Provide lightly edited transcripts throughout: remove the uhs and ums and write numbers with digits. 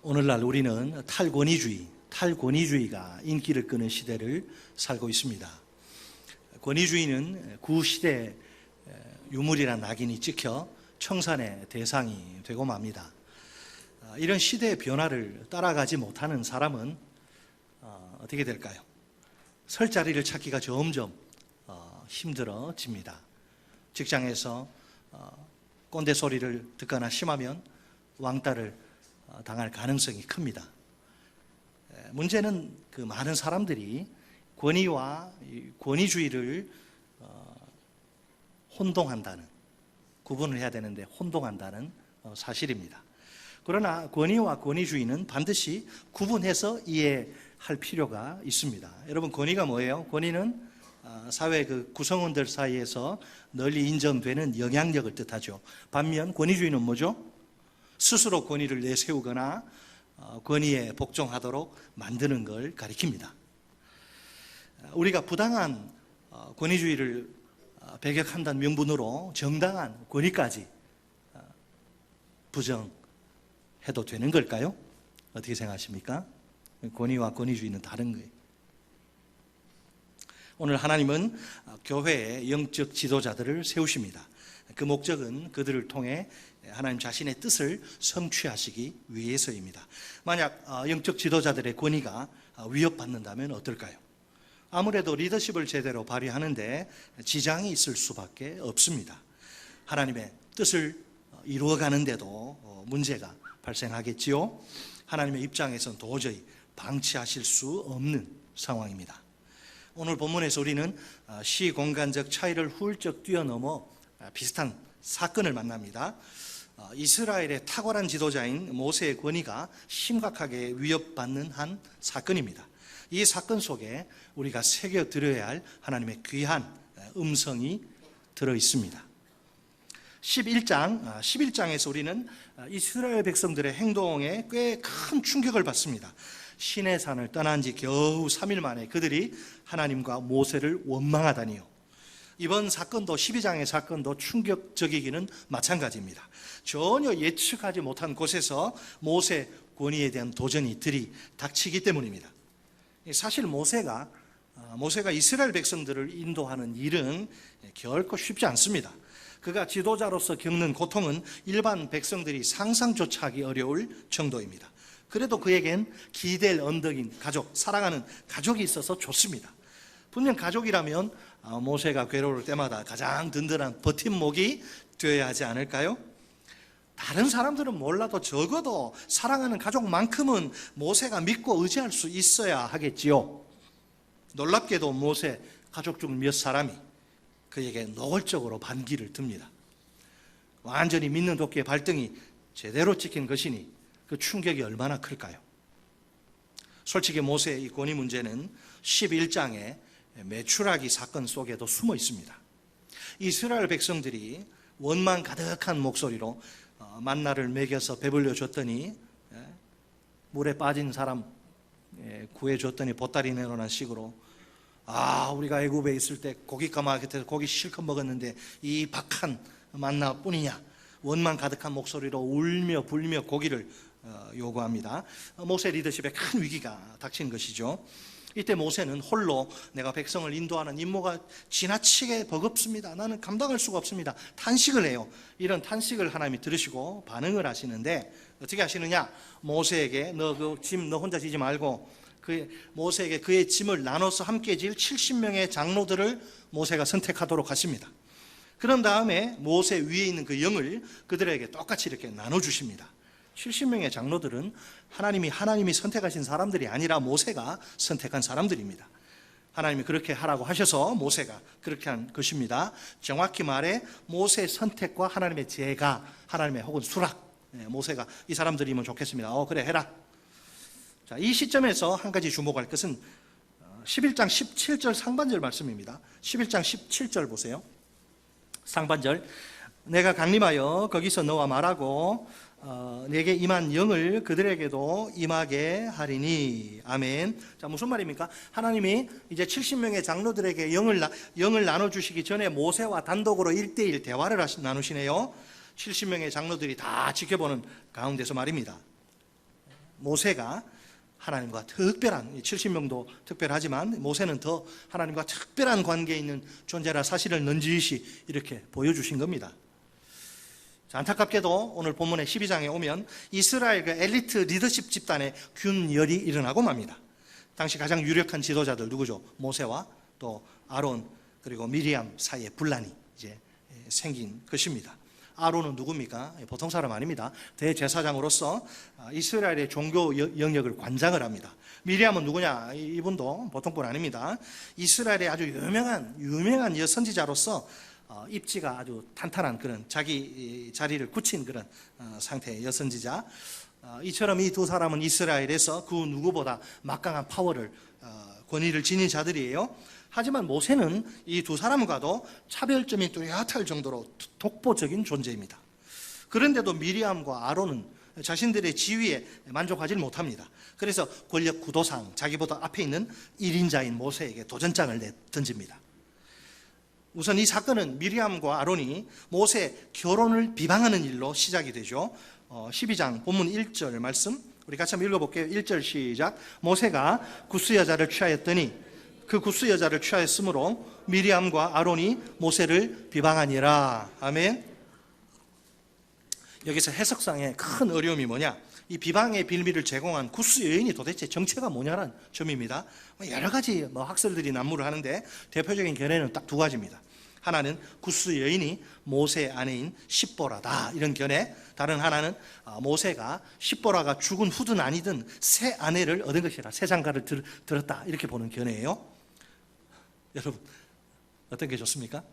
오늘날 우리는 탈권위주의가 인기를 끄는 시대를 살고 있습니다. 권위주의는 구시대 유물이란 낙인이 찍혀 청산의 대상이 되고 맙니다. 이런 시대의 변화를 따라가지 못하는 사람은 어떻게 될까요? 설 자리를 찾기가 점점 힘들어집니다. 직장에서 꼰대 소리를 듣거나 심하면 왕따를 당할 가능성이 큽니다. 문제는 그 많은 사람들이 권위와 권위주의를 혼동한다는, 구분을 해야 되는데 혼동한다는 사실입니다. 그러나 권위와 권위주의는 반드시 구분해서 이해할 필요가 있습니다. 여러분, 권위가 뭐예요? 권위는 사회 그 구성원들 사이에서 널리 인정되는 영향력을 뜻하죠. 반면 권위주의는 뭐죠? 스스로 권위를 내세우거나 권위에 복종하도록 만드는 걸 가리킵니다. 우리가 부당한 권위주의를 배격한다는 명분으로 정당한 권위까지 부정해도 되는 걸까요? 어떻게 생각하십니까? 권위와 권위주의는 다른 거예요. 오늘 하나님은 교회의 영적 지도자들을 세우십니다. 그 목적은 그들을 통해 하나님 자신의 뜻을 성취하시기 위해서입니다. 만약 영적 지도자들의 권위가 위협받는다면 어떨까요? 아무래도 리더십을 제대로 발휘하는데 지장이 있을 수밖에 없습니다. 하나님의 뜻을 이루어가는데도 문제가 발생하겠지요. 하나님의 입장에서는 도저히 방치하실 수 없는 상황입니다. 오늘 본문에서 우리는 시공간적 차이를 훌쩍 뛰어넘어 비슷한 사건을 만납니다. 이스라엘의 탁월한 지도자인 모세의 권위가 심각하게 위협받는 한 사건입니다. 이 사건 속에 우리가 새겨들어야 할 하나님의 귀한 음성이 들어 있습니다. 11장에서 우리는 이스라엘 백성들의 행동에 꽤 큰 충격을 받습니다. 시내산을 떠난 지 겨우 3일 만에 그들이 하나님과 모세를 원망하다니요. 이번 사건도 12장의 사건도 충격적이기는 마찬가지입니다. 전혀 예측하지 못한 곳에서 모세 권위에 대한 도전이 들이닥치기 때문입니다. 사실 모세가 이스라엘 백성들을 인도하는 일은 결코 쉽지 않습니다. 그가 지도자로서 겪는 고통은 일반 백성들이 상상조차 하기 어려울 정도입니다. 그래도 그에겐 기댈 언덕인 가족, 사랑하는 가족이 있어서 좋습니다. 분명 가족이라면 모세가 괴로울 때마다 가장 든든한 버팀목이 되어야 하지 않을까요? 다른 사람들은 몰라도 적어도 사랑하는 가족만큼은 모세가 믿고 의지할 수 있어야 하겠지요. 놀랍게도 모세 가족 중 몇 사람이 그에게 노골적으로 반기를 듭니다. 완전히 믿는 도끼의 발등이 제대로 찍힌 것이니 그 충격이 얼마나 클까요? 솔직히 모세의 이 권위 문제는 11장의 메추라기 사건 속에도 숨어 있습니다. 이스라엘 백성들이 원망 가득한 목소리로 만나를 먹여서 배불려 줬더니 물에 빠진 사람 구해줬더니 보따리 내놓는 식으로 우리가 애굽에 있을 때 고기 까마귀에서 고기 실컷 먹었는데 이 박한 만나뿐이냐, 원망 가득한 목소리로 울며 불며 고기를 요구합니다. 모세 리더십에 큰 위기가 닥친 것이죠. 이때 모세는 홀로 내가 백성을 인도하는 임무가 지나치게 버겁습니다. 나는 감당할 수가 없습니다. 탄식을 해요. 이런 탄식을 하나님이 들으시고 반응을 하시는데 어떻게 하시느냐? 모세에게 너 혼자 지지 말고 모세에게 그의 짐을 나눠서 함께 질 70명의 장로들을 모세가 선택하도록 하십니다. 그런 다음에 모세 위에 있는 그 영을 그들에게 똑같이 이렇게 나눠주십니다. 70명의 장로들은 하나님이 선택하신 사람들이 아니라 모세가 선택한 사람들입니다. 하나님이 그렇게 하라고 하셔서 모세가 그렇게 한 것입니다. 정확히 말해 모세의 선택과 하나님의 제가, 하나님의 혹은 수락, 모세가 이 사람들이면 좋겠습니다. 그래 해라. 자, 이 시점에서 한 가지 주목할 것은 11장 17절 상반절 말씀입니다. 11장 17절 보세요. 상반절, 내가 강림하여 거기서 너와 말하고 내게 임한 영을 그들에게도 임하게 하리니. 아멘. 자, 무슨 말입니까? 하나님이 이제 70명의 장로들에게 영을 나눠주시기 전에 모세와 단독으로 1대1 대화를 나누시네요. 70명의 장로들이 다 지켜보는 가운데서 말입니다. 모세가 하나님과 특별한, 70명도 특별하지만 모세는 더 하나님과 특별한 관계에 있는 존재라 사실을 넌지시 이렇게 보여주신 겁니다. 자, 안타깝게도 오늘 본문의 12장에 오면 이스라엘 그 엘리트 리더십 집단의 균열이 일어나고 맙니다. 당시 가장 유력한 지도자들 누구죠? 모세와 또 아론 그리고 미리암 사이에 분란이 이제 생긴 것입니다. 아론은 누굽니까? 보통 사람 아닙니다. 대제사장으로서 이스라엘의 종교 영역을 관장을 합니다. 미리암은 누구냐? 이분도 보통 분 아닙니다. 이스라엘의 아주 유명한 여선지자로서 입지가 아주 탄탄한 그런 자기 자리를 굳힌 그런 상태의 여선지자. 이처럼 이 두 사람은 이스라엘에서 그 누구보다 막강한 파워를 권위를 지닌 자들이에요. 하지만 모세는 이 두 사람과도 차별점이 뚜렷할 정도로 독보적인 존재입니다. 그런데도 미리암과 아론은 자신들의 지위에 만족하지 못합니다. 그래서 권력 구도상 자기보다 앞에 있는 1인자인 모세에게 도전장을 던집니다. 우선 이 사건은 미리암과 아론이 모세 결혼을 비방하는 일로 시작이 되죠. 12장 본문 1절 말씀 우리 같이 한번 읽어볼게요. 1절 시작. 모세가 구스 여자를 취하였더니 그 구스 여자를 취하였으므로 미리암과 아론이 모세를 비방하니라. 아멘. 여기서 해석상의 큰 어려움이 뭐냐? 이 비방의 빌미를 제공한 구스 여인이 도대체 정체가 뭐냐는 점입니다. 여러 가지 학설들이 난무를 하는데 대표적인 견해는 딱 두 가지입니다. 하나는 구스 여인이 모세의 아내인 십보라다 이런 견해, 다른 하나는 모세가 십보라가 죽은 후든 아니든 새 아내를 얻은 것이라 새 장가를 들었다 이렇게 보는 견해예요. 여러분 어떤 게 좋습니까?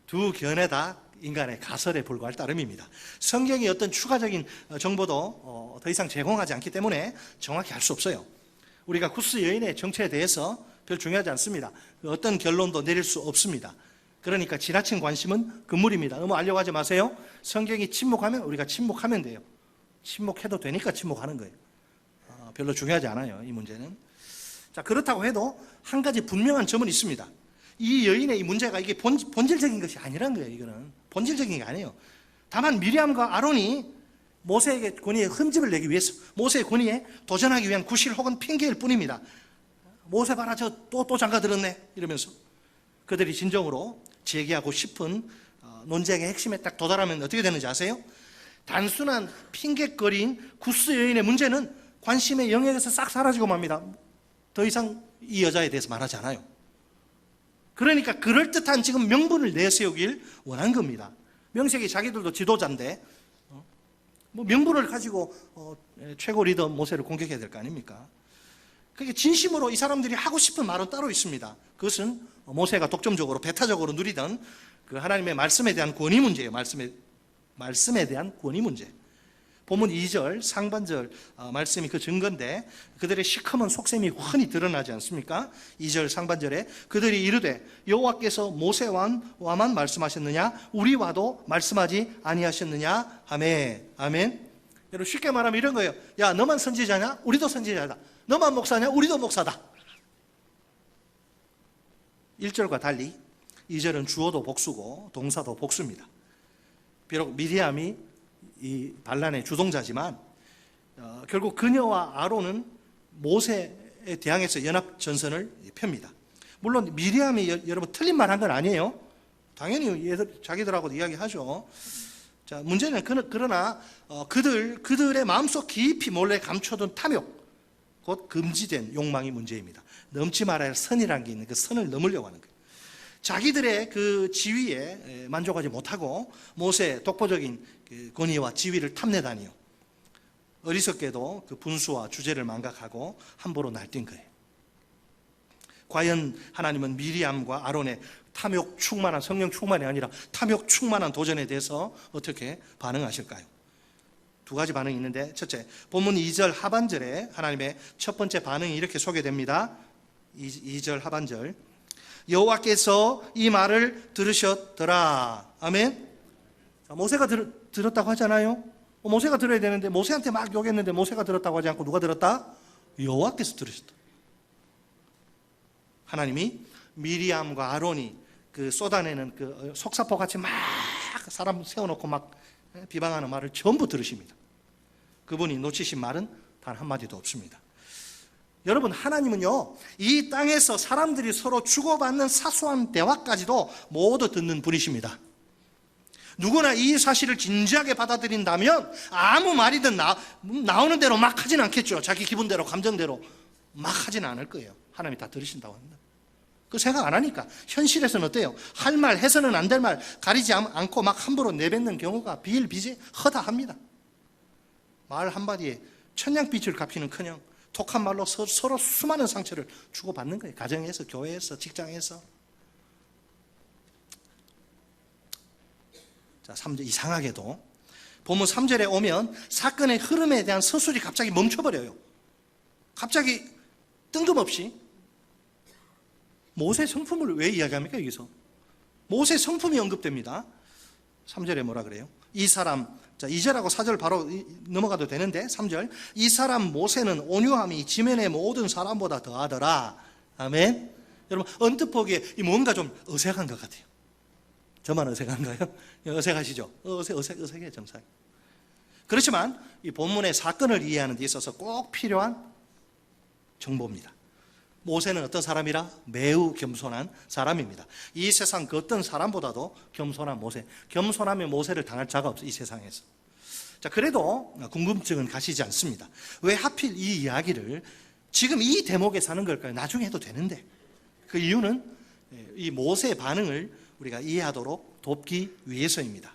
두 견해 다 인간의 가설에 불과할 따름입니다. 성경이 어떤 추가적인 정보도 더 이상 제공하지 않기 때문에 정확히 알 수 없어요. 우리가 구스 여인의 정체에 대해서 별 중요하지 않습니다. 어떤 결론도 내릴 수 없습니다. 그러니까 지나친 관심은 금물입니다. 너무 알려고 하지 마세요. 성경이 침묵하면 우리가 침묵하면 돼요. 침묵해도 되니까 침묵하는 거예요. 별로 중요하지 않아요, 이 문제는. 자, 그렇다고 해도 한 가지 분명한 점은 있습니다. 이 여인의 이 문제가 이게 본질적인 것이 아니란 거예요. 이거는 본질적인 게 아니에요. 다만 미리암과 아론이 모세에게 권위에 흠집을 내기 위해서 모세의 권위에 도전하기 위한 구실 혹은 핑계일 뿐입니다. 모세 봐라, 저 또 장가 들었네 이러면서 그들이 진정으로 제기하고 싶은 논쟁의 핵심에 딱 도달하면 어떻게 되는지 아세요? 단순한 핑계거리인 구스 여인의 문제는 관심의 영역에서 싹 사라지고 맙니다. 더 이상 이 여자에 대해서 말하지 않아요. 그러니까 그럴듯한 지금 명분을 내세우길 원한 겁니다. 명색이 자기들도 지도자인데 명분을 가지고 최고 리더 모세를 공격해야 될 거 아닙니까? 그게 진심으로 이 사람들이 하고 싶은 말은 따로 있습니다. 그것은 모세가 독점적으로 배타적으로 누리던 그 하나님의 말씀에 대한 권위 문제예요. 말씀에 대한 권위 문제. 본문 2절 상반절 말씀이 그 증거인데 그들의 시커먼 속셈이 훤히 드러나지 않습니까? 2절 상반절에 그들이 이르되 여호와께서 모세와만 말씀하셨느냐 우리와도 말씀하지 아니하셨느냐. 아멘. 아멘. 여러분 쉽게 말하면 이런 거예요. 야, 너만 선지자냐? 우리도 선지자다. 너만 목사냐? 우리도 목사다. 1절과 달리 2절은 주어도 복수고 동사도 복수입니다. 비록 미리암이 이 반란의 주동자지만 결국 그녀와 아론은 모세에 대항해서 연합 전선을 펴니다. 물론 미리암이 여러분 틀린 말 한 건 아니에요. 당연히 자기들하고도 이야기하죠. 자, 문제는 그러나 그들의 마음속 깊이 몰래 감춰둔 탐욕, 곧 금지된 욕망이 문제입니다. 넘지 말아야 할 선이라는 게 있는 그 선을 넘으려고 하는 거예요. 자기들의 그 지위에 만족하지 못하고 모세의 독보적인 권위와 지위를 탐내다니요. 어리석게도 그 분수와 주제를 망각하고 함부로 날뛴 거예요. 과연 하나님은 미리암과 아론의 탐욕 충만한, 성령 충만이 아니라 탐욕 충만한 도전에 대해서 어떻게 반응하실까요? 두 가지 반응이 있는데, 첫째, 본문 2절 하반절에 하나님의 첫 번째 반응이 이렇게 소개됩니다. 2절 하반절. 여호와께서 이 말을 들으셨더라. 아멘. 모세가 들었다고 하잖아요. 모세가 들어야 되는데 모세한테 막 욕했는데 모세가 들었다고 하지 않고 누가 들었다? 여호와께서 들으셨다. 하나님이 미리암과 아론이 그 쏟아내는 그 속사포 같이 막 사람 세워놓고 막 비방하는 말을 전부 들으십니다. 그분이 놓치신 말은 단 한마디도 없습니다. 여러분, 하나님은요, 이 땅에서 사람들이 서로 주고받는 사소한 대화까지도 모두 듣는 분이십니다. 누구나 이 사실을 진지하게 받아들인다면 아무 말이든 나오는 대로 막 하진 않겠죠. 자기 기분대로, 감정대로 막 하지는 않을 거예요. 하나님이 다 들으신다고 합니다. 그 생각 안 하니까. 현실에서는 어때요? 할 말, 해서는 안 될 말 가리지 않고 막 함부로 내뱉는 경우가 비일비재 허다합니다. 말 한마디에 천냥빛을 갚이는커녕 독한 말로 서로 수많은 상처를 주고받는 거예요. 가정에서, 교회에서, 직장에서. 자, 3절, 이상하게도 본문 3절에 오면 사건의 흐름에 대한 서술이 갑자기 멈춰버려요. 갑자기 뜬금없이 모세 성품을 왜 이야기합니까? 여기서 모세 성품이 언급됩니다. 3절에 뭐라 그래요? 이 사람, 자, 2절하고 4절 바로 넘어가도 되는데 3절, 이 사람 모세는 온유함이 지면의 모든 사람보다 더하더라. 아멘. 여러분, 언뜻 보기에 뭔가 좀 어색한 것 같아요. 저만 어색한가요? 어색하시죠? 어색해, 정상. 그렇지만 이 본문의 사건을 이해하는 데 있어서 꼭 필요한 정보입니다. 모세는 어떤 사람이라? 매우 겸손한 사람입니다. 이 세상 그 어떤 사람보다도 겸손한 모세. 겸손하면 모세를 당할 자가 없어요, 이 세상에서. 자, 그래도 궁금증은 가시지 않습니다. 왜 하필 이 이야기를 지금 이 대목에서 하는 걸까요? 나중에 해도 되는데. 그 이유는 이 모세의 반응을 우리가 이해하도록 돕기 위해서입니다.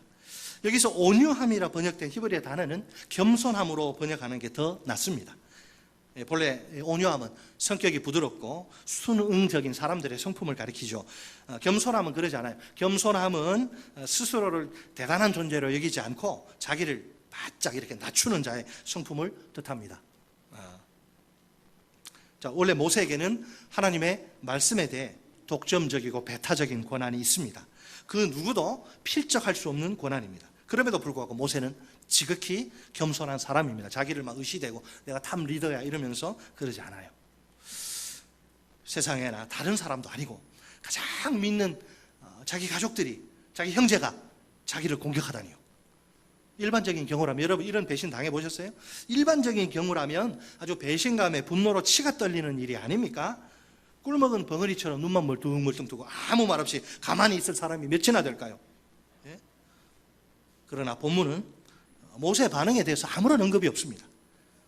여기서 온유함이라 번역된 히브리어 단어는 겸손함으로 번역하는 게 더 낫습니다. 본래 온유함은 성격이 부드럽고 순응적인 사람들의 성품을 가리키죠. 겸손함은 그러지 않아요. 겸손함은 스스로를 대단한 존재로 여기지 않고 자기를 바짝 이렇게 낮추는 자의 성품을 뜻합니다. 자, 원래 모세에게는 하나님의 말씀에 대해 독점적이고 배타적인 권한이 있습니다. 그 누구도 필적할 수 없는 권한입니다. 그럼에도 불구하고 모세는 지극히 겸손한 사람입니다. 자기를 막 의시대고 내가 탑 리더야 이러면서 그러지 않아요. 세상에나 다른 사람도 아니고 가장 믿는 자기 가족들이, 자기 형제가 자기를 공격하다니요. 일반적인 경우라면, 여러분 이런 배신 당해보셨어요? 일반적인 경우라면 아주 배신감에 분노로 치가 떨리는 일이 아닙니까? 꿀먹은 벙어리처럼 눈만 멀뚱멀뚱 뜨고 아무 말 없이 가만히 있을 사람이 몇이나 될까요? 예? 그러나 본문은 모세의 반응에 대해서 아무런 언급이 없습니다.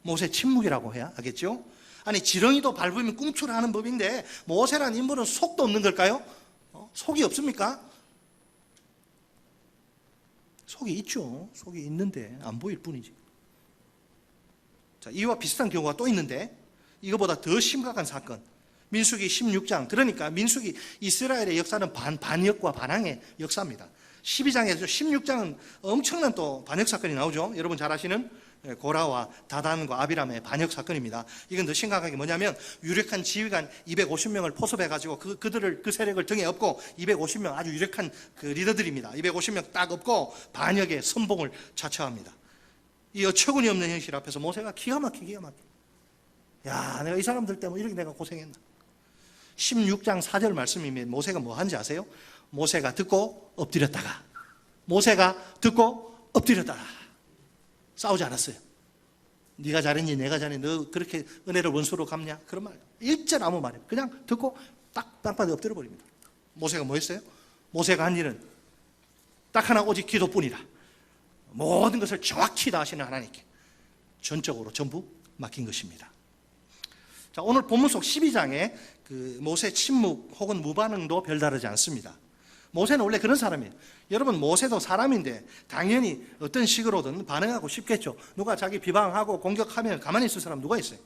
모세 침묵이라고 해야 하겠죠? 아니, 지렁이도 밟으면 꿈틀하는 법인데 모세라는 인물은 속도 없는 걸까요? 속이 없습니까? 속이 있죠. 속이 있는데 안 보일 뿐이지. 자, 이와 비슷한 경우가 또 있는데 이거보다 더 심각한 사건. 민수기 16장. 그러니까 민수기 이스라엘의 역사는 반역과 반항의 역사입니다. 12장에서 16장은 엄청난 또 반역 사건이 나오죠. 여러분 잘 아시는 고라와 다단과 아비람의 반역 사건입니다. 이건 더 심각한 게 뭐냐면 유력한 지휘관 250명을 포섭해가지고 그 세력을 등에 업고 250명 아주 유력한 그 리더들입니다. 250명 딱 업고 반역의 선봉을 자처합니다. 이 어처구니 없는 현실 앞에서 모세가 기가 막히게 야, 내가 이 사람들 때문에 이렇게 내가 고생했나. 16장 4절 말씀이면 모세가 뭐 한지 아세요? 모세가 듣고 엎드렸다가, 모세가 듣고 엎드렸다가. 싸우지 않았어요. 네가 잘했니 내가 잘했니 너 그렇게 은혜를 원수로 갚냐 그런 말 일절 아무 말이에요. 그냥 듣고 딱 땅바닥에 엎드려 버립니다. 모세가 뭐 했어요? 모세가 한 일은 딱 하나, 오직 기도뿐이라. 모든 것을 정확히 다 하시는 하나님께 전적으로 전부 맡긴 것입니다. 자, 오늘 본문 속 12장에 그 모세 침묵 혹은 무반응도 별다르지 않습니다. 모세는 원래 그런 사람이에요. 여러분, 모세도 사람인데 당연히 어떤 식으로든 반응하고 싶겠죠. 누가 자기 비방하고 공격하면 가만히 있을 사람 누가 있어요?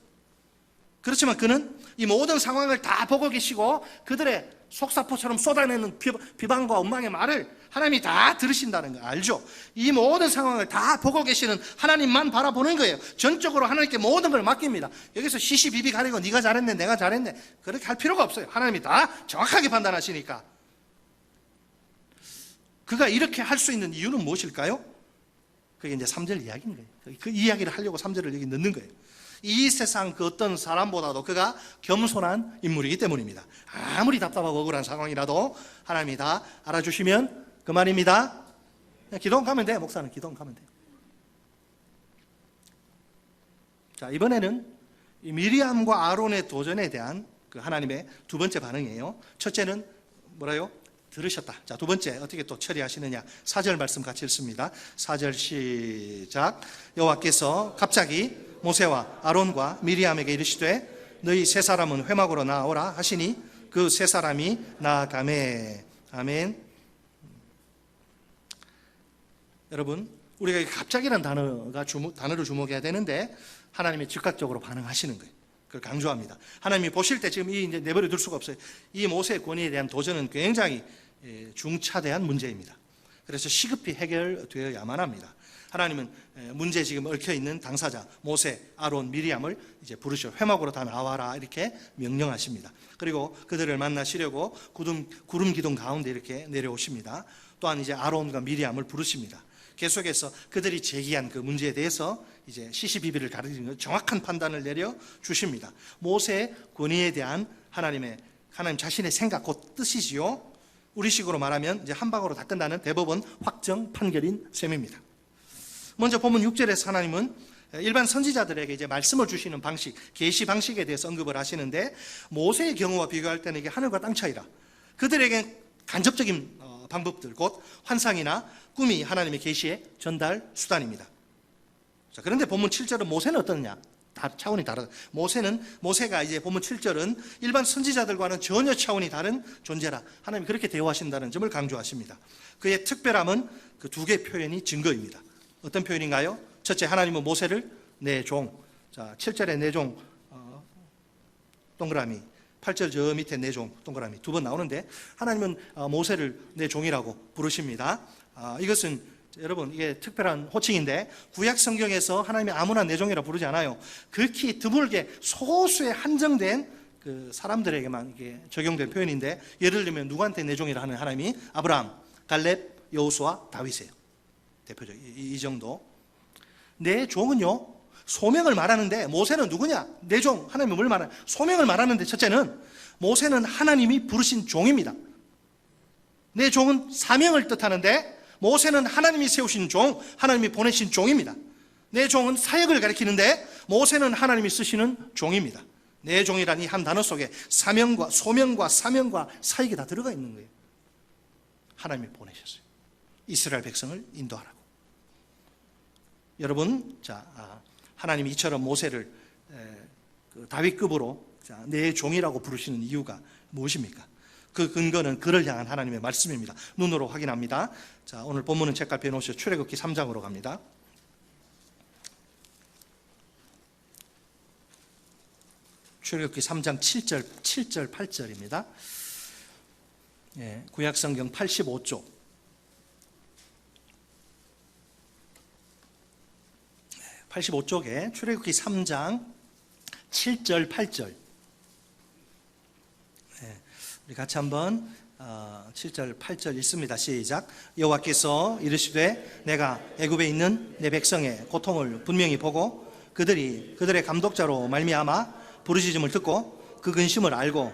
그렇지만 그는 이 모든 상황을 다 보고 계시고 그들의 속사포처럼 쏟아내는 비방과 원망의 말을 하나님이 다 들으신다는 거 알죠? 이 모든 상황을 다 보고 계시는 하나님만 바라보는 거예요. 전적으로 하나님께 모든 걸 맡깁니다. 여기서 시시비비 가리고 네가 잘했네 내가 잘했네 그렇게 할 필요가 없어요. 하나님이 다 정확하게 판단하시니까. 그가 이렇게 할 수 있는 이유는 무엇일까요? 그게 이제 3절 이야기인 거예요. 그 이야기를 하려고 3절을 여기 넣는 거예요. 이 세상 그 어떤 사람보다도 그가 겸손한 인물이기 때문입니다. 아무리 답답하고 억울한 상황이라도 하나님이 다 알아주시면 그만입니다. 그냥 기도원 가면 돼요. 목사는 기도원 가면 돼요. 자, 이번에는 이 미리암과 아론의 도전에 대한 그 하나님의 두 번째 반응이에요. 첫째는 뭐라요? 들으셨다. 자, 두 번째 어떻게 또 처리하시느냐. 4절 말씀 같이 읽습니다. 4절 시작. 여호와께서 갑자기 모세와 아론과 미리암에게 이르시되 너희 세 사람은 회막으로 나오라 하시니 그 세 사람이 나아가매. 아멘. 여러분, 우리가 갑자기라는 단어를 주목해야 되는데 하나님이 즉각적으로 반응하시는 거예요. 그걸 강조합니다. 하나님이 보실 때 지금 이제 내버려 둘 수가 없어요. 이 모세의 권위에 대한 도전은 굉장히 중차대한 문제입니다. 그래서 시급히 해결되어야만 합니다. 하나님은 문제 지금 얽혀 있는 당사자 모세, 아론, 미리암을 이제 부르셔 회막으로 다 나와라 이렇게 명령하십니다. 그리고 그들을 만나시려고 구름 기둥 가운데 이렇게 내려오십니다. 또한 이제 아론과 미리암을 부르십니다. 계속해서 그들이 제기한 그 문제에 대해서 이제 시시비비를 가리는 정확한 판단을 내려 주십니다. 모세의 권위에 대한 하나님 자신의 생각 곧 뜻이지요. 우리식으로 말하면 이제 한 방으로 다 끝나는 대법원 확정 판결인 셈입니다. 먼저 본문 6절에서 하나님은 일반 선지자들에게 이제 말씀을 주시는 방식, 계시 방식에 대해서 언급을 하시는데 모세의 경우와 비교할 때는 이게 하늘과 땅 차이라. 그들에게 간접적인 방법들, 곧 환상이나 꿈이 하나님의 계시의 전달 수단입니다. 자, 그런데 본문 7절은 모세는 어떠냐? 차원이 다르다. 모세가 이제 본문 7절은 일반 선지자들과는 전혀 차원이 다른 존재라. 하나님이 그렇게 대우하신다는 점을 강조하십니다. 그의 특별함은 그 두 개의 표현이 증거입니다. 어떤 표현인가요? 첫째, 하나님은 모세를 내 종. 자, 7절에 내 종 동그라미, 8절 저 밑에 내 종 동그라미 두 번 나오는데 하나님은 모세를 내 종이라고 부르십니다. 이것은 여러분 이게 특별한 호칭인데 구약 성경에서 하나님이 아무나 내 종이라 부르지 않아요. 극히 드물게 소수의 한정된 그 사람들에게만 이게 적용된 표현인데 예를 들면 누구한테 내 종이라 하는 하나님이 아브라함, 갈렙, 여호수아, 다윗이에요. 대표적 이 정도. 내 종은요 소명을 말하는데 모세는 누구냐? 내 종 하나님이 뭘 말하냐? 소명을 말하는데 첫째는 모세는 하나님이 부르신 종입니다. 내 종은 사명을 뜻하는데 모세는 하나님이 세우신 종, 하나님이 보내신 종입니다. 내 종은 사역을 가리키는데 모세는 하나님이 쓰시는 종입니다. 내 종이라는 이 한 단어 속에 사명과 소명과 사명과 사역이 다 들어가 있는 거예요. 하나님이 보내셨어요. 이스라엘 백성을 인도하라고. 여러분, 하나님이 이처럼 모세를 다윗급으로 내 종이라고 부르시는 이유가 무엇입니까? 그 근거는 그를 향한 하나님의 말씀입니다. 눈으로 확인합니다. 자, 오늘 본문은 책갈피에 놓으셔 출애굽기 3장으로 갑니다. 출애굽기 3장 7절 8절입니다. 예, 구약성경 85쪽. 85쪽에 출애굽기 3장 7절 8절. 우리 같이 한번 7절 8절 읽습니다. 시작. 여호와께서 이르시되 내가 애굽에 있는 내 백성의 고통을 분명히 보고 그들의 감독자로 말미암아 부르짖음을 듣고 그 근심을 알고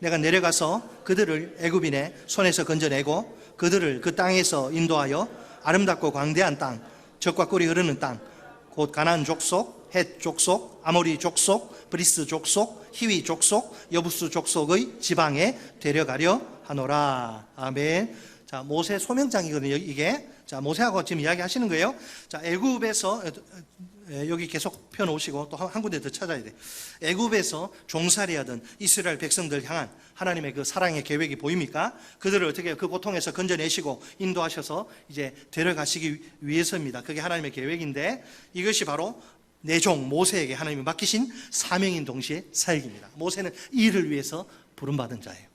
내가 내려가서 그들을 애굽인의 손에서 건져내고 그들을 그 땅에서 인도하여 아름답고 광대한 땅, 젖과 꿀이 흐르는 땅, 곧 가나안 족속, 헷 족속, 아모리 족속, 브리스 족속, 히위 족속, 여부스 족속의 지방에 데려가려 하노라. 아멘. 자, 모세 소명장이거든요, 이게. 자, 모세하고 지금 이야기하시는 거예요. 자, 애굽에서 여기 계속 펴놓으시고 또 한 군데 더 찾아야 돼. 애굽에서 종살이하던 이스라엘 백성들 향한 하나님의 그 사랑의 계획이 보입니까? 그들을 어떻게 그 고통에서 건져내시고 인도하셔서 이제 데려가시기 위해서입니다. 그게 하나님의 계획인데 이것이 바로 내 종 모세에게 하나님이 맡기신 사명인 동시에 사역입니다. 모세는 이 일을 위해서 부름받은 자예요.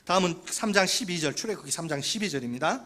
다음은 3장 12절 출애굽기 3장 12절입니다.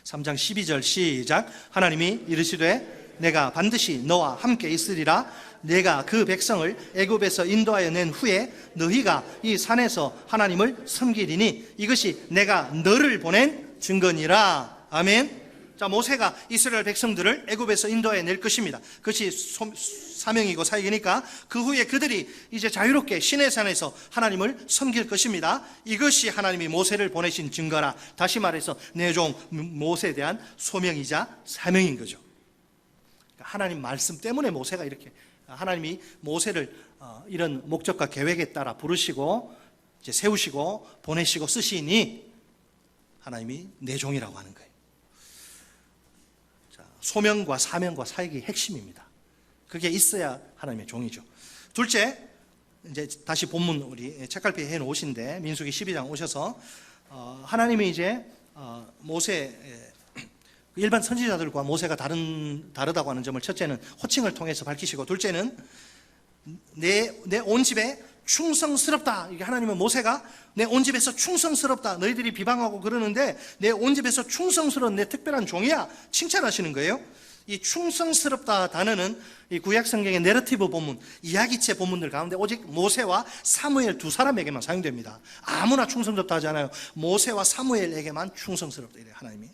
3장 12절 시작. 하나님이 이르시되 내가 반드시 너와 함께 있으리라. 내가 그 백성을 애굽에서 인도하여 낸 후에 너희가 이 산에서 하나님을 섬기리니 이것이 내가 너를 보낸 증거니라. 아멘. 자, 모세가 이스라엘 백성들을 애굽에서 인도해 낼 것입니다. 그것이 사명이고 사역이니까 그 후에 그들이 이제 자유롭게 시내산에서 하나님을 섬길 것입니다. 이것이 하나님이 모세를 보내신 증거라. 다시 말해서 내 종 모세에 대한 소명이자 사명인 거죠. 하나님 말씀 때문에 모세가 이렇게 하나님이 모세를 이런 목적과 계획에 따라 부르시고 이제 세우시고 보내시고 쓰시니 하나님이 내 종이라고 하는 거예요. 자, 소명과 사명과 사역이 핵심입니다. 그게 있어야 하나님의 종이죠. 둘째, 이제 다시 본문 우리 책갈피에 해 놓으신데 민수기 12장 오셔서 하나님이 이제 모세 일반 선지자들과 모세가 다르다고 하는 점을 첫째는 호칭을 통해서 밝히시고, 둘째는 내 온 집에 충성스럽다. 이게 하나님은 모세가 내 온 집에서 충성스럽다. 너희들이 비방하고 그러는데 내 온 집에서 충성스러운 내 특별한 종이야. 칭찬하시는 거예요. 이 충성스럽다 단어는 이 구약 성경의 내러티브 본문, 이야기체 본문들 가운데 오직 모세와 사무엘 두 사람에게만 사용됩니다. 아무나 충성스럽다 하지 않아요. 모세와 사무엘에게만 충성스럽다 이래요, 하나님이.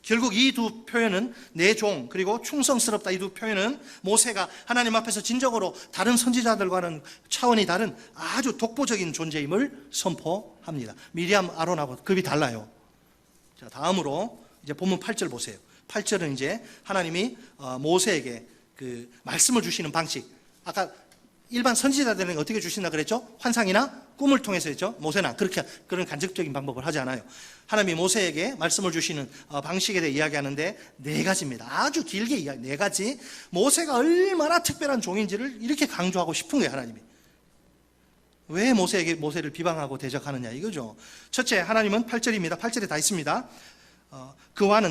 결국 이 두 표현은 내 종 그리고 충성스럽다, 이 두 표현은 모세가 하나님 앞에서 진정으로 다른 선지자들과는 차원이 다른 아주 독보적인 존재임을 선포합니다. 미리암, 아론하고 급이 달라요. 자, 다음으로 이제 본문 8절 보세요. 8절은 이제 하나님이 모세에게 그 말씀을 주시는 방식, 아까 일반 선지자들은 어떻게 주신다 그랬죠? 환상이나 꿈을 통해서 했죠. 모세는 그런 간접적인 방법을 하지 않아요. 하나님이 모세에게 말씀을 주시는 방식에 대해 이야기하는데 네 가지입니다. 아주 길게 이야기, 네 가지. 모세가 얼마나 특별한 종인지를 이렇게 강조하고 싶은 거예요, 하나님이. 왜 모세를 비방하고 대적하느냐 이거죠. 첫째, 하나님은 8절입니다. 8절에 다 있습니다.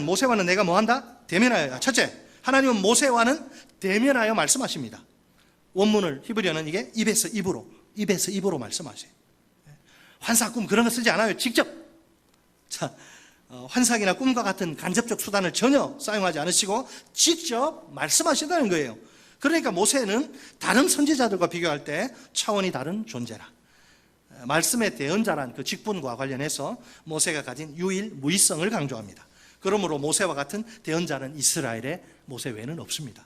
모세와는 내가 뭐한다? 대면하여. 첫째, 하나님은 모세와는 대면하여 말씀하십니다. 원문을 히브리어는 이게 입에서 입으로 말씀하세요. 환상, 꿈 그런 거 쓰지 않아요. 직접. 자, 환상이나 꿈과 같은 간접적 수단을 전혀 사용하지 않으시고 직접 말씀하신다는 거예요. 그러니까 모세는 다른 선지자들과 비교할 때 차원이 다른 존재라. 말씀의 대언자란 그 직분과 관련해서 모세가 가진 유일무이성을 강조합니다. 그러므로 모세와 같은 대언자는 이스라엘에 모세 외에는 없습니다.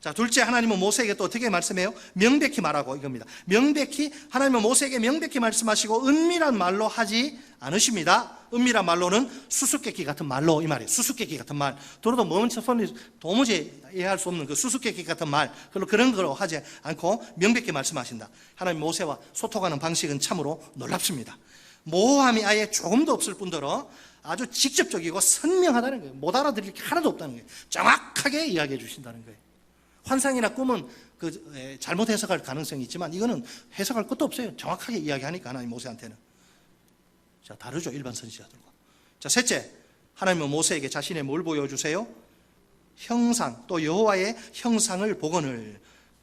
자, 둘째, 하나님은 모세에게 또 어떻게 말씀해요? 명백히 말하고 이겁니다. 명백히, 하나님은 모세에게 명백히 말씀하시고 은밀한 말로 하지 않으십니다. 은밀한 말로는 수수께끼 같은 말로, 이 말이에요. 수수께끼 같은 말. 들어도 멈춰서는 도무지 이해할 수 없는 그 수수께끼 같은 말, 그런 거로 하지 않고 명백히 말씀하신다. 하나님 모세와 소통하는 방식은 참으로 놀랍습니다. 모호함이 아예 조금도 없을 뿐더러 아주 직접적이고 선명하다는 거예요. 못 알아들을 게 하나도 없다는 거예요. 정확하게 이야기해 주신다는 거예요. 환상이나 꿈은 잘못 해석할 가능성이 있지만 이거는 해석할 것도 없어요. 정확하게 이야기하니까 하나님 모세한테는. 자, 다르죠, 일반 선지자들과. 자, 셋째, 하나님은 모세에게 자신의 뭘 보여주세요? 형상, 또 여호와의 형상을 보거늘.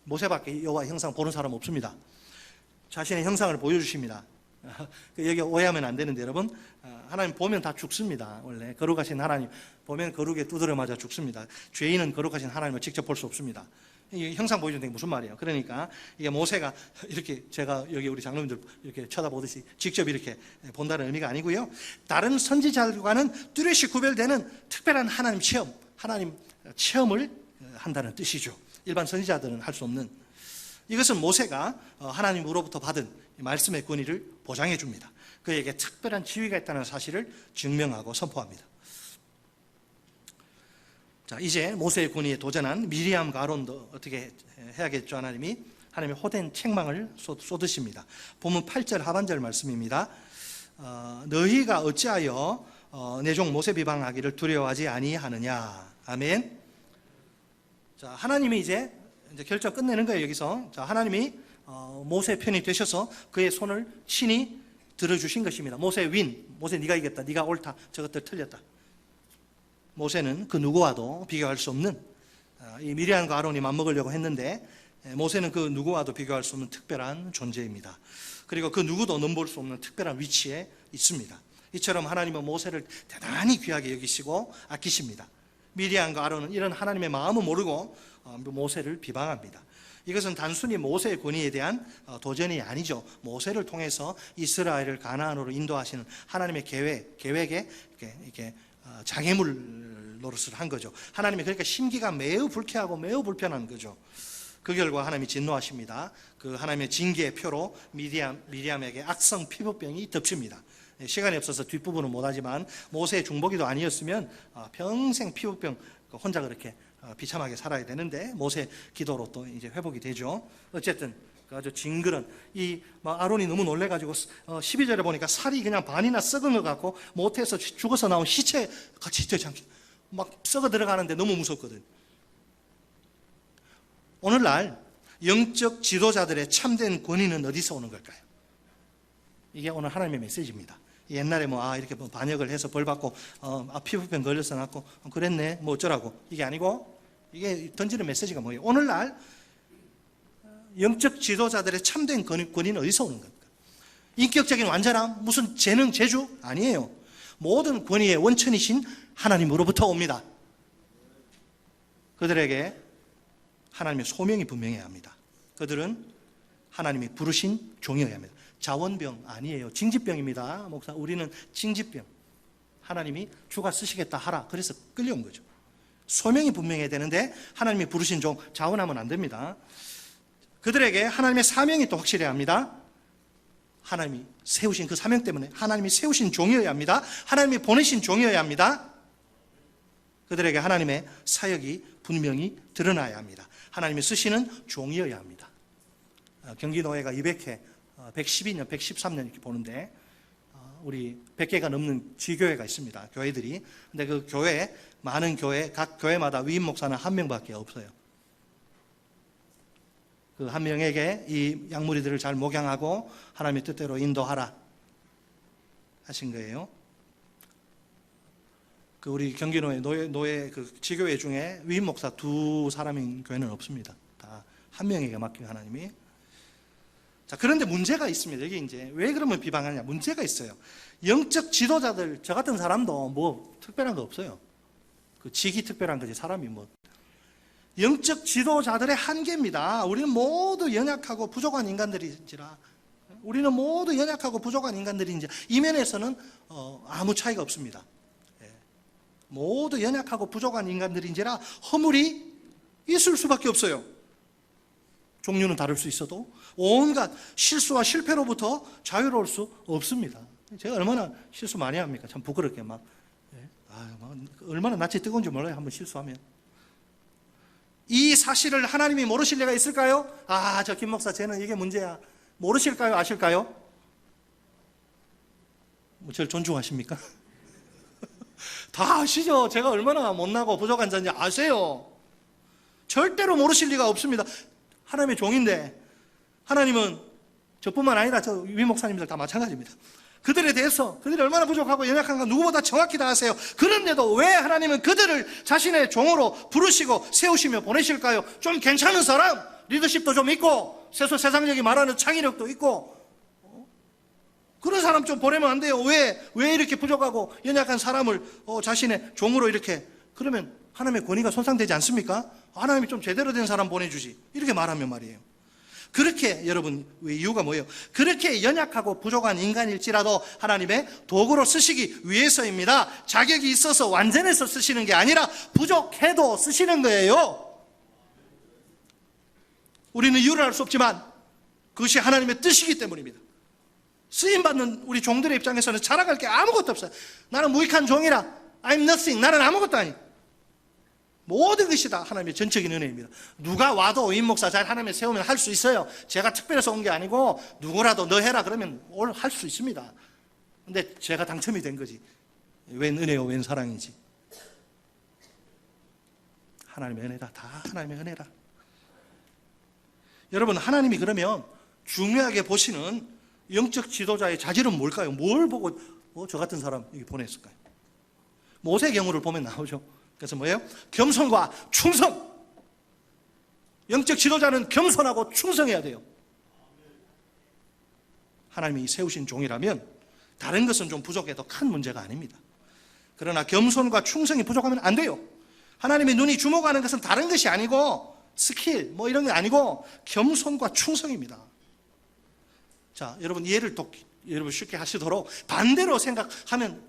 모세밖에 여호와의 형상 보는 사람 없습니다. 자신의 형상을 보여주십니다. 여기 오해하면 안 되는데 여러분, 하나님 보면 다 죽습니다. 원래 거룩하신 하나님 보면 거룩에 두드려 맞아 죽습니다. 죄인은 거룩하신 하나님을 직접 볼 수 없습니다. 이 형상 보여주는 게 무슨 말이에요? 그러니까 이게 모세가 이렇게 제가 여기 우리 장로님들 이렇게 쳐다보듯이 직접 이렇게 본다는 의미가 아니고요. 다른 선지자들과는 뚜렷이 구별되는 특별한 하나님 체험을 한다는 뜻이죠. 일반 선지자들은 할 수 없는. 이것은 모세가 하나님으로부터 받은 말씀의 권위를 보장해 줍니다. 그에게 특별한 지위가 있다는 사실을 증명하고 선포합니다. 자, 이제 모세의 권위에 도전한 미리암과 아론도 어떻게 해야겠죠? 하나님의 호된 책망을 쏟으십니다. 본문 8절 하반절 말씀입니다. 너희가 어찌하여 내 종 모세 비방하기를 두려워하지 아니하느냐. 아멘. 자, 하나님이 이제 결정 끝내는 거예요, 여기서. 자, 하나님이 모세 편이 되셔서 그의 손을 친히 들어주신 것입니다. 모세 네가 이겼다, 네가 옳다, 저것들 틀렸다. 모세는 그 누구와도 비교할 수 없는, 이 미리암과 아론이 맞먹으려고 했는데 모세는 그 누구와도 비교할 수 없는 특별한 존재입니다. 그리고 그 누구도 넘볼 수 없는 특별한 위치에 있습니다. 이처럼 하나님은 모세를 대단히 귀하게 여기시고 아끼십니다. 미리암과 아론은 이런 하나님의 마음을 모르고 모세를 비방합니다. 이것은 단순히 모세의 권위에 대한 도전이 아니죠. 모세를 통해서 이스라엘을 가나안으로 인도하시는 하나님의 계획에 이렇게 장애물 노릇을 한 거죠. 하나님이 그러니까 심기가 매우 불쾌하고 매우 불편한 거죠. 그 결과 하나님이 진노하십니다. 그 하나님의 징계의 표로 미리암에게 악성 피부병이 덮칩니다. 시간이 없어서 뒷부분은 못하지만 모세의 중보기도 아니었으면 평생 피부병 혼자 그렇게 비참하게 살아야 되는데 모세 기도로 또 이제 회복이 되죠. 어쨌든 아주 징그런 이 아론이 너무 놀래가지고 12절에 보니까 살이 그냥 반이나 썩은 것 같고 못해서 죽어서 나온 시체 같이 막 썩어 들어가는데 너무 무섭거든. 오늘날 영적 지도자들의 참된 권위는 어디서 오는 걸까요? 이게 오늘 하나님의 메시지입니다. 옛날에 이렇게 반역을 해서 벌 받고 피부병 걸려서 났고 그랬네 어쩌라고 이게 아니고, 이게 던지는 메시지가 뭐예요? 오늘날 영적 지도자들의 참된 권위는 어디서 오는 겁니까? 인격적인 완전함, 무슨 재능, 재주? 아니에요. 모든 권위의 원천이신 하나님으로부터 옵니다. 그들에게 하나님의 소명이 분명해야 합니다. 그들은 하나님이 부르신 종이어야 합니다. 자원병 아니에요. 징집병입니다. 목사, 우리는 징집병. 하나님이 주가 쓰시겠다 하라. 그래서 끌려온 거죠. 소명이 분명해야 되는데 하나님이 부르신 종, 자원하면 안 됩니다. 그들에게 하나님의 사명이 또 확실해야 합니다. 하나님이 세우신 그 사명 때문에 하나님이 세우신 종이어야 합니다. 하나님이 보내신 종이어야 합니다. 그들에게 하나님의 사역이 분명히 드러나야 합니다. 하나님이 쓰시는 종이어야 합니다. 경기노회가 200회, 112년, 113년 이렇게 보는데 우리 100개가 넘는 지교회가 있습니다. 교회들이. 근데 그 교회, 많은 교회, 각 교회마다 위임 목사는 한 명밖에 없어요. 그 한 명에게 이 양무리들을 잘 목양하고 하나님의 뜻대로 인도하라 하신 거예요. 그 우리 경기노회 노예 그 지교회 중에 위임 목사 2사람인 교회는 없습니다. 다 한 명에게 맡긴 하나님이. 자, 그런데 문제가 있습니다. 여기 이제 왜 그러면 비방하냐? 문제가 있어요. 영적 지도자들, 저 같은 사람도 특별한 거 없어요. 그 직이 특별한 거지, 사람이 영적 지도자들의 한계입니다. 우리는 모두 연약하고 부족한 인간들인지라. 우리는 모두 연약하고 부족한 인간들인지 이 면에서는 아무 차이가 없습니다. 모두 연약하고 부족한 인간들인지라 허물이 있을 수밖에 없어요. 종류는 다를 수 있어도 온갖 실수와 실패로부터 자유로울 수 없습니다. 제가 얼마나 실수 많이 합니까? 참 부끄럽게 얼마나 낯이 뜨거운지 몰라요. 한번 실수하면. 이 사실을 하나님이 모르실 리가 있을까요? 저 김 목사 쟤는 이게 문제야. 모르실까요? 아실까요? 저를 존중하십니까? 다 아시죠? 제가 얼마나 못나고 부족한 자인지 아세요. 절대로 모르실 리가 없습니다. 하나님의 종인데 하나님은 저뿐만 아니라 저 위 목사님들 다 마찬가지입니다. 그들에 대해서 그들이 얼마나 부족하고 연약한가 누구보다 정확히 다 아세요. 그런데도 왜 하나님은 그들을 자신의 종으로 부르시고 세우시며 보내실까요? 좀 괜찮은 사람, 리더십도 좀 있고 세상적인 말하는 창의력도 있고 그런 사람 좀 보내면 안 돼요. 왜 이렇게 부족하고 연약한 사람을 자신의 종으로 이렇게, 그러면 하나님의 권위가 손상되지 않습니까? 하나님이 좀 제대로 된 사람 보내주지 이렇게 말하면 말이에요. 그렇게 여러분 이유가 뭐예요? 그렇게 연약하고 부족한 인간일지라도 하나님의 도구로 쓰시기 위해서입니다. 자격이 있어서 완전해서 쓰시는 게 아니라 부족해도 쓰시는 거예요. 우리는 이유를 알 수 없지만 그것이 하나님의 뜻이기 때문입니다. 쓰임받는 우리 종들의 입장에서는 자랑할 게 아무것도 없어요. 나는 무익한 종이라 I'm nothing. 나는 아무것도 아니. 모든 것이 다 하나님의 전적인 은혜입니다. 누가 와도 위임 목사 잘 하나님의 세우면 할 수 있어요. 제가 특별해서 온 게 아니고 누구라도 너 해라 그러면 오늘 할 수 있습니다. 근데 제가 당첨이 된 거지. 웬 은혜요, 웬 사랑이지. 하나님의 은혜다. 다 하나님의 은혜다. 여러분, 하나님이 그러면 중요하게 보시는 영적 지도자의 자질은 뭘까요? 뭘 보고 저 같은 사람 여기 보냈을까요? 모세 경우를 보면 나오죠. 그래서 뭐예요? 겸손과 충성. 영적 지도자는 겸손하고 충성해야 돼요. 하나님이 세우신 종이라면 다른 것은 좀 부족해도 큰 문제가 아닙니다. 그러나 겸손과 충성이 부족하면 안 돼요. 하나님의 눈이 주목하는 것은 다른 것이 아니고 스킬 이런 게 아니고 겸손과 충성입니다. 자, 여러분 이해를 여러분 쉽게 하시도록 반대로 생각하면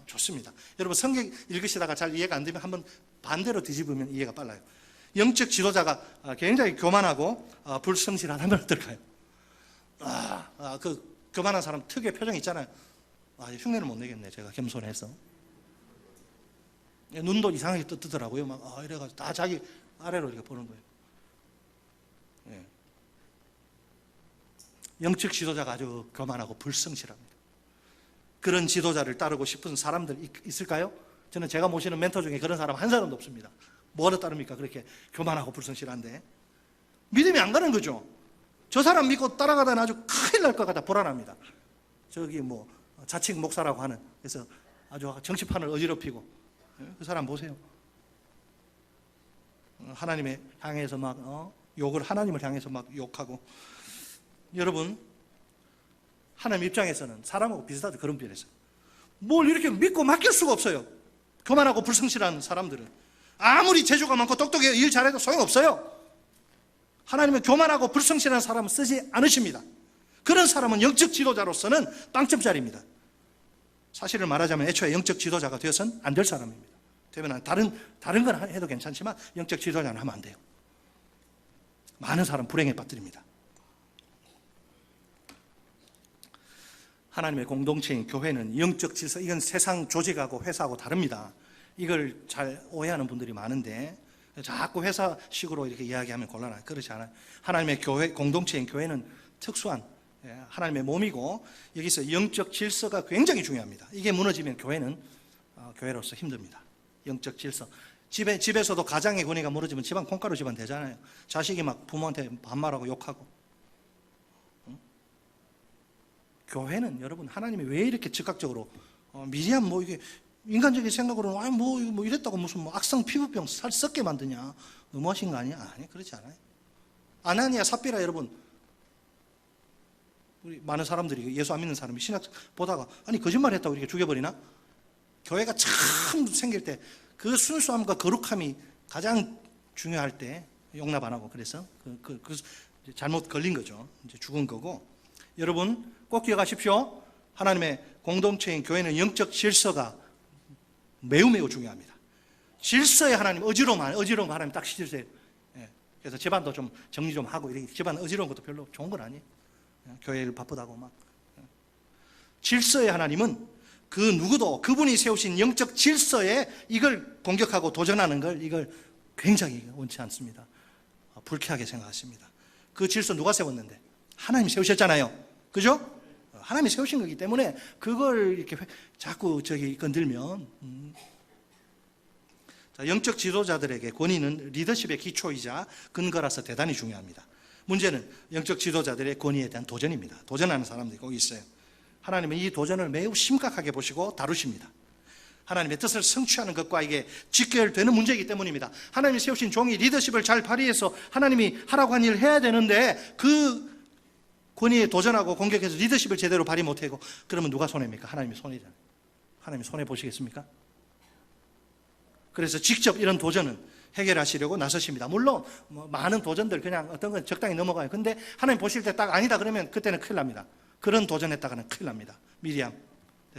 좋습니다. 여러분 성경 읽으시다가 잘 이해가 안 되면 한번 반대로 뒤집으면 이해가 빨라요. 영적 지도자가 굉장히 교만하고 불성실하다면 어떨까요? 그 교만한 사람 특유의 표정이 있잖아요. 흉내를 못 내겠네, 제가 겸손해서. 눈도 이상하게 뜨더라고요. 막 이래가지고 다 자기 아래로 이렇게 보는 거예요. 예. 영적 지도자가 아주 교만하고 불성실합니다. 그런 지도자를 따르고 싶은 사람들 있을까요? 저는 제가 모시는 멘토 중에 그런 사람 한 사람도 없습니다. 뭐하러 따릅니까? 그렇게 교만하고 불성실한데. 믿음이 안 가는 거죠. 저 사람 믿고 따라가다가 아주 큰일 날 것 같아 불안합니다. 저기 뭐 자칭 목사라고 하는, 그래서 아주 정치판을 어지럽히고, 그 사람 보세요. 하나님을 향해서 막 욕을, 하나님을 향해서 막 욕하고. 여러분, 하나님 입장에서는 사람하고 비슷하죠. 그런 면에서 뭘 이렇게 믿고 맡길 수가 없어요. 교만하고 불성실한 사람들은 아무리 재주가 많고 똑똑해요, 일 잘해도 소용없어요. 하나님은 교만하고 불성실한 사람은 쓰지 않으십니다. 그런 사람은 영적 지도자로서는 빵점짜리입니다. 사실을 말하자면 애초에 영적 지도자가 되어서는 안 될 사람입니다. 되면 다른 건 해도 괜찮지만 영적 지도자는 하면 안 돼요. 많은 사람 불행에 빠뜨립니다. 하나님의 공동체인 교회는 영적 질서, 이건 세상 조직하고 회사하고 다릅니다. 이걸 잘 오해하는 분들이 많은데 자꾸 회사식으로 이렇게 이야기하면 곤란해요. 그렇지 않아요. 하나님의 교회, 공동체인 교회는 특수한 하나님의 몸이고, 여기서 영적 질서가 굉장히 중요합니다. 이게 무너지면 교회는 교회로서 힘듭니다. 영적 질서. 집에서도 가장의 권위가 무너지면 집안 콩가루 집안 되잖아요. 자식이 막 부모한테 반말하고 욕하고. 교회는 여러분, 하나님이 왜 이렇게 즉각적으로 미리암 뭐 이게 인간적인 생각으로는 아니 뭐 이랬다고 무슨 뭐 악성 피부병 살 썩게 만드냐, 너무하신 거 아니야? 아니, 그렇지 않아요. 아나니아 삽비라, 여러분, 우리 많은 사람들이, 예수 안 믿는 사람이 신학 보다가 아니 거짓말 했다고 이렇게 죽여버리나? 교회가 처음 생길 때 그 순수함과 거룩함이 가장 중요할 때 용납 안 하고, 그래서 그 잘못 걸린 거죠. 이제 죽은 거고. 여러분 꼭 기억하십시오. 하나님의 공동체인 교회는 영적 질서가 매우 중요합니다. 질서에 하나님, 어지러운 거 하나님 딱 시주세요. 그래서 집안도 좀 정리 좀 하고, 이렇게 집안 어지러운 것도 별로 좋은 건 아니에요. 교회를 바쁘다고 막. 질서의 하나님은 그 누구도 그분이 세우신 영적 질서에 이걸 공격하고 도전하는 걸, 이걸 굉장히 원치 않습니다. 불쾌하게 생각하십니다. 그 질서 누가 세웠는데? 하나님이 세우셨잖아요. 그죠? 하나님이 세우신 거기 때문에 그걸 이렇게 자꾸 건들면. 영적 지도자들에게 권위는 리더십의 기초이자 근거라서 대단히 중요합니다. 문제는 영적 지도자들의 권위에 대한 도전입니다. 도전하는 사람들이 꼭 있어요. 하나님은 이 도전을 매우 심각하게 보시고 다루십니다. 하나님의 뜻을 성취하는 것과 이게 직결되는 문제이기 때문입니다. 하나님이 세우신 종이 리더십을 잘 발휘해서 하나님이 하라고 한 일을 해야 되는데 그 권위에 도전하고 공격해서 리더십을 제대로 발휘 못하고, 그러면 누가 손해입니까? 하나님이 손해잖아요. 하나님이 손해 보시겠습니까? 그래서 직접 이런 도전은 해결하시려고 나서십니다. 물론 많은 도전들 그냥 어떤 건 적당히 넘어가요. 근데 하나님 보실 때 딱 아니다 그러면 그때는 큰일 납니다. 그런 도전했다가는 큰일 납니다. 미리암,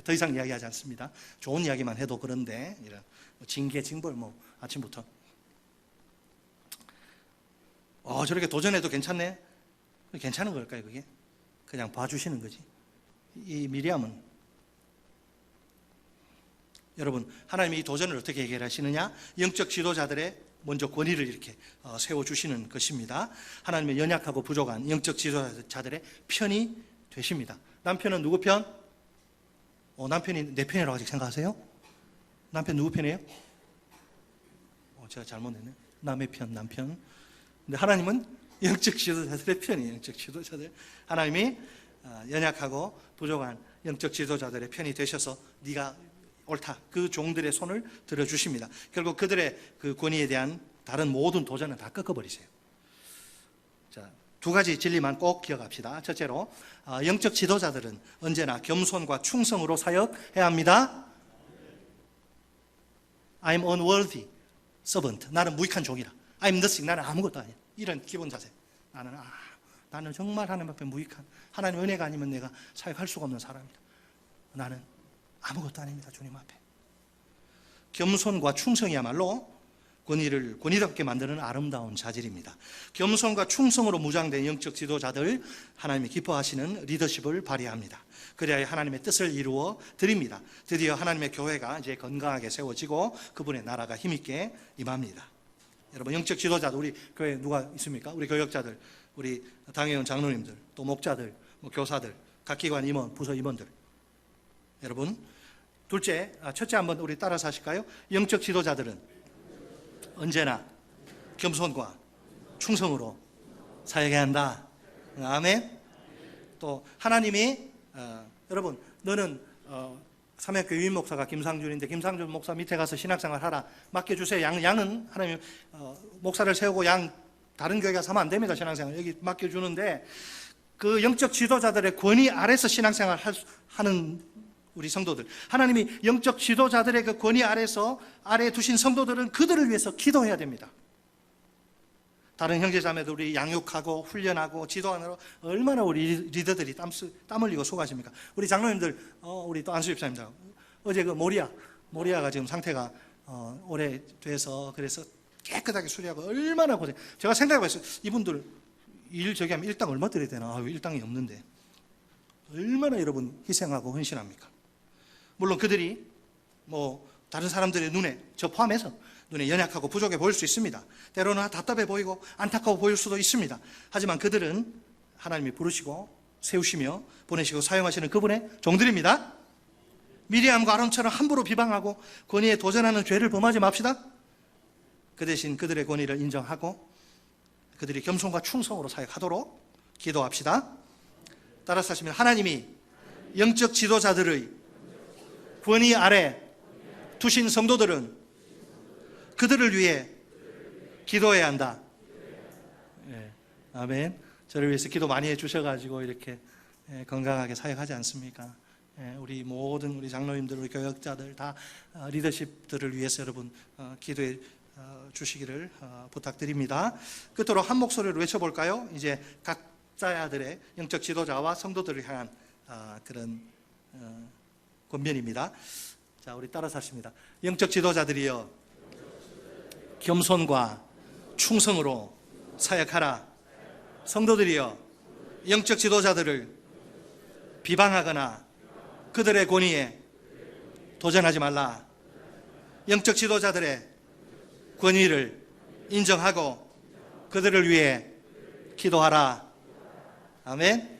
더 이상 이야기하지 않습니다. 좋은 이야기만 해도 그런데 이런 징계, 징벌 아침부터 저렇게 도전해도 괜찮네? 괜찮은 걸까요? 그게 그냥 봐주시는 거지. 이 미리암은, 여러분, 하나님이 이 도전을 어떻게 해결하시느냐? 영적 지도자들의 먼저 권위를 이렇게 세워주시는 것입니다. 하나님의 연약하고 부족한 영적 지도자들의 편이 되십니다. 남편은 누구 편? 남편이 내 편이라고 아직 생각하세요? 남편 누구 편이에요? 제가 잘못했네. 남의 편, 남편. 근데 하나님은 영적 지도자들의 편이에요. 영적 지도자들. 하나님이 연약하고 부족한 영적 지도자들의 편이 되셔서 네가 옳다, 그 종들의 손을 들어주십니다. 결국 그들의 그 권위에 대한 다른 모든 도전은 다 꺾어버리세요. 자, 두 가지 진리만 꼭 기억합시다. 첫째로, 영적 지도자들은 언제나 겸손과 충성으로 사역해야 합니다. I'm unworthy servant. 나는 무익한 종이라. I'm nothing. 나는 아무것도 아니야. 이런 기본 자세. 나는 정말 하나님 앞에 무익한, 하나님 은혜가 아니면 내가 사역할 수가 없는 사람이다. 나는 아무것도 아닙니다. 주님 앞에. 겸손과 충성이야말로 권위답게 만드는 아름다운 자질입니다. 겸손과 충성으로 무장된 영적 지도자들, 하나님이 기뻐하시는 리더십을 발휘합니다. 그래야 하나님의 뜻을 이루어 드립니다. 드디어 하나님의 교회가 이제 건강하게 세워지고 그분의 나라가 힘있게 임합니다. 여러분, 영적 지도자들, 우리 교회에 누가 있습니까? 우리 교역자들, 우리 당회원 장로님들, 또 목자들, 교사들, 각 기관 임원, 부서 임원들. 여러분, 첫째 한번 우리 따라서 하실까요? 영적 지도자들은 언제나 겸손과 충성으로 사역해야 한다. 아멘. 또 하나님이 여러분, 너는 삼역교 유인 목사가 김상준인데 김상준 목사 밑에 가서 신학생활 하라, 맡겨주세요. 양은 하나님 목사를 세우고 양 다른 교회 가서 하면 안 됩니다. 신학생활 여기 맡겨주는데, 그 영적 지도자들의 권위 아래서 신학생활 하는 우리 성도들, 하나님이 영적 지도자들의 그 권위 아래에 두신 성도들은 그들을 위해서 기도해야 됩니다. 다른 형제자매들 우리 양육하고 훈련하고 지도하느라 얼마나 우리 리더들이 땀 흘리고 수고하십니까? 우리 장로님들, 우리 또 안수 집사님들, 어제 그 모리아가 지금 상태가 오래돼서 그래서 깨끗하게 수리하고 얼마나 고생. 제가 생각해봤어요. 이분들 일 저기 하면 일당 얼마 드려야 되나? 일당이 없는데 얼마나 여러분 희생하고 헌신합니까? 물론 그들이 다른 사람들의 눈에, 저 포함해서 눈에 연약하고 부족해 보일 수 있습니다. 때로는 답답해 보이고 안타까워 보일 수도 있습니다. 하지만 그들은 하나님이 부르시고 세우시며 보내시고 사용하시는 그분의 종들입니다. 미리암과 아론처럼 함부로 비방하고 권위에 도전하는 죄를 범하지 맙시다. 그 대신 그들의 권위를 인정하고 그들이 겸손과 충성으로 사역하도록 기도합시다. 따라서 하시면, 하나님이 영적 지도자들의 권위 아래 두신 성도들은 그들을 위해 기도해야 한다. 네. 아멘. 저를 위해서 기도 많이 해주셔가지고 이렇게 건강하게 사역하지 않습니까? 우리 모든 우리 장로님들, 우리 교역자들 다 리더십들을 위해서 여러분 기도해 주시기를 부탁드립니다. 끝으로 한 목소리로 외쳐볼까요? 이제 각자들의 영적 지도자와 성도들을 향한 그런 권면입니다. 자, 우리 따라서 하십니다. 영적 지도자들이여, 겸손과 충성으로 사역하라. 성도들이여, 영적 지도자들을 비방하거나 그들의 권위에 도전하지 말라. 영적 지도자들의 권위를 인정하고 그들을 위해 기도하라. 아멘.